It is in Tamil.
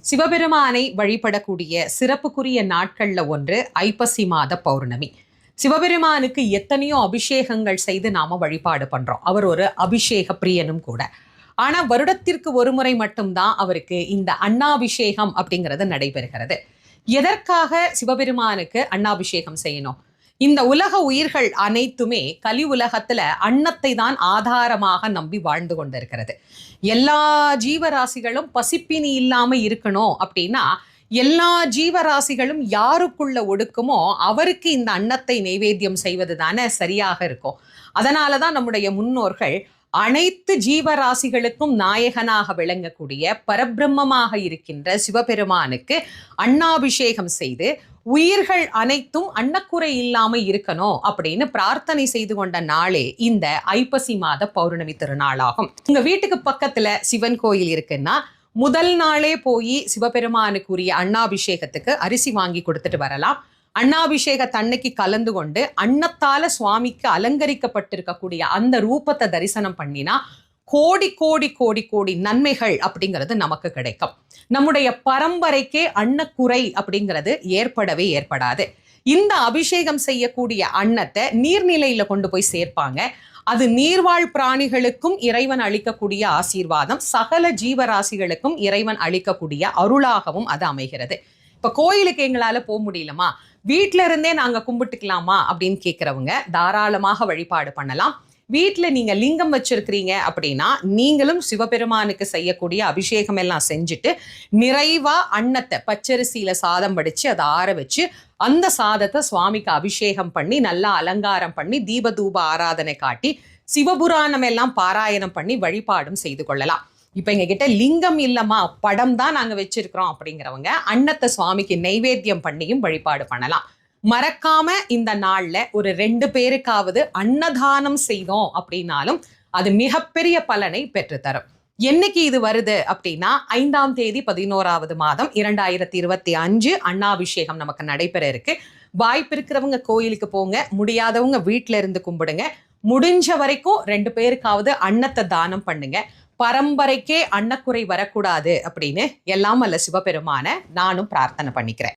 சிவபெருமானை வழிபடக்கூடிய சிறப்புக்குரிய நாட்கள்ல ஒன்று ஐப்பசி மாத பௌர்ணமி. சிவபெருமானுக்கு எத்தனையோ அபிஷேகங்கள் செய்து நாம வழிபாடு பண்றோம். அவர் ஒரு அபிஷேக பிரியனும் கூட. ஆனா வருடத்திற்கு ஒரு முறை மட்டும்தான் அவருக்கு இந்த அன்னாபிஷேகம் அப்படிங்கிறது நடைபெறுகிறது. எதற்காக சிவபெருமானுக்கு அன்னாபிஷேகம் செய்யணும்? இந்த உலக உயிர்கள் அனைத்துமே கலி உலகத்துல அன்னத்தை தான் ஆதாரமாக நம்பி வாழ்ந்து கொண்டிருக்கிறது. எல்லா ஜீவராசிகளும் பசிப்பினி இல்லாம இருக்கணும் அப்படின்னா எல்லா ஜீவராசிகளும் யாருக்குள்ள ஒடுக்குமோ அவருக்கு இந்த அன்னத்தை நைவேத்தியம் செய்வது தானே சரியாக இருக்கும். அதனாலதான் நம்முடைய முன்னோர்கள் அனைத்து ஜீவராசிகளுக்கும் நாயகனாக விளங்கக்கூடிய பரபிரம்மமாக இருக்கின்ற சிவபெருமானுக்கு அன்னாபிஷேகம் செய்து உயிர்கள் அனைத்தும் அன்னக்குறை இல்லாம இருக்கணும் அப்படின்னு பிரார்த்தனை செய்து கொண்ட நாளே இந்த ஐப்பசி மாத பௌர்ணமி திருநாளாகும். உங்க வீட்டுக்கு பக்கத்துல சிவன் கோயில் இருக்குன்னா முதல் நாளே போய் சிவபெருமானுக்குரிய அன்னாபிஷேகத்துக்கு அரிசி வாங்கி கொடுத்துட்டு வரலாம். அன்னாபிஷேக தன்னைக்கு கலந்து கொண்டு அன்னத்தால சுவாமிக்கு அலங்கரிக்கப்பட்டிருக்கக்கூடிய அந்த ரூபத்தை தரிசனம் பண்ணினா கோடி கோடி கோடி கோடி நன்மைகள் அப்படிங்கிறது நமக்கு கிடைக்கும். நம்முடைய பரம்பரைக்கே அன்னக்குறை அப்படிங்கிறது ஏற்படவே ஏற்படாது. இந்த அபிஷேகம் செய்யக்கூடிய அன்னத்தை நீர்நிலையில கொண்டு போய் சேர்ப்பாங்க. அது நீர்வாழ் பிராணிகளுக்கும் இறைவன் அளிக்கக்கூடிய ஆசீர்வாதம், சகல ஜீவராசிகளுக்கும் இறைவன் அளிக்கக்கூடிய அருளாகவும் அது அமைகிறது. இப்ப கோயிலுக்கு எங்களால போக முடியலமா, வீட்டில இருந்தே நாங்க கும்பிட்டுக்கலாமா அப்படின்னு கேட்கிறவங்க தாராளமாக வழிபாடு பண்ணலாம். வீட்டுல நீங்க லிங்கம் வச்சிருக்கிறீங்க அப்படின்னா நீங்களும் சிவபெருமானுக்கு செய்யக்கூடிய அபிஷேகம் எல்லாம் செஞ்சுட்டு நிறைவா அன்னத்தை பச்சரிசியில சாதம் வடிச்சு அதை ஆற வச்சு அந்த சாதத்தை சுவாமிக்கு அபிஷேகம் பண்ணி நல்லா அலங்காரம் பண்ணி தீப தூப ஆராதனை காட்டி சிவபுராணம் எல்லாம் பாராயணம் பண்ணி வழிபாடும் செய்து கொள்ளலாம். இப்ப எங்க கிட்ட லிங்கம் இல்லமா, படம் தான் நாங்க வச்சிருக்கிறோம் அப்படிங்கிறவங்க அன்னத்தை சுவாமிக்கு நைவேத்தியம் பண்ணியும் வழிபாடு பண்ணலாம். மறக்காம இந்த நாள்ல ஒரு 2 பேருக்காவது அன்னதானம் செய்தோம் அப்படின்னாலும் அது மிகப்பெரிய பலனை பெற்றுத்தரும். என்னைக்கு இது வருது அப்படின்னா 5ஆம் தேதி 11வது மாதம் 2025 அன்னாபிஷேகம் நமக்கு நடைபெற இருக்கு. வாய்ப்பு இருக்கிறவங்க கோயிலுக்கு போங்க, முடியாதவங்க வீட்டுல இருந்து கும்பிடுங்க. முடிஞ்ச வரைக்கும் 2 பேருக்காவது அன்னத்தை தானம் பண்ணுங்க. பரம்பரைக்கே அன்னக்குறை வரக்கூடாது அப்படின்னு எல்லாம் அல்ல சிவபெருமான நானும் பிரார்த்தனை பண்ணிக்கிறேன்.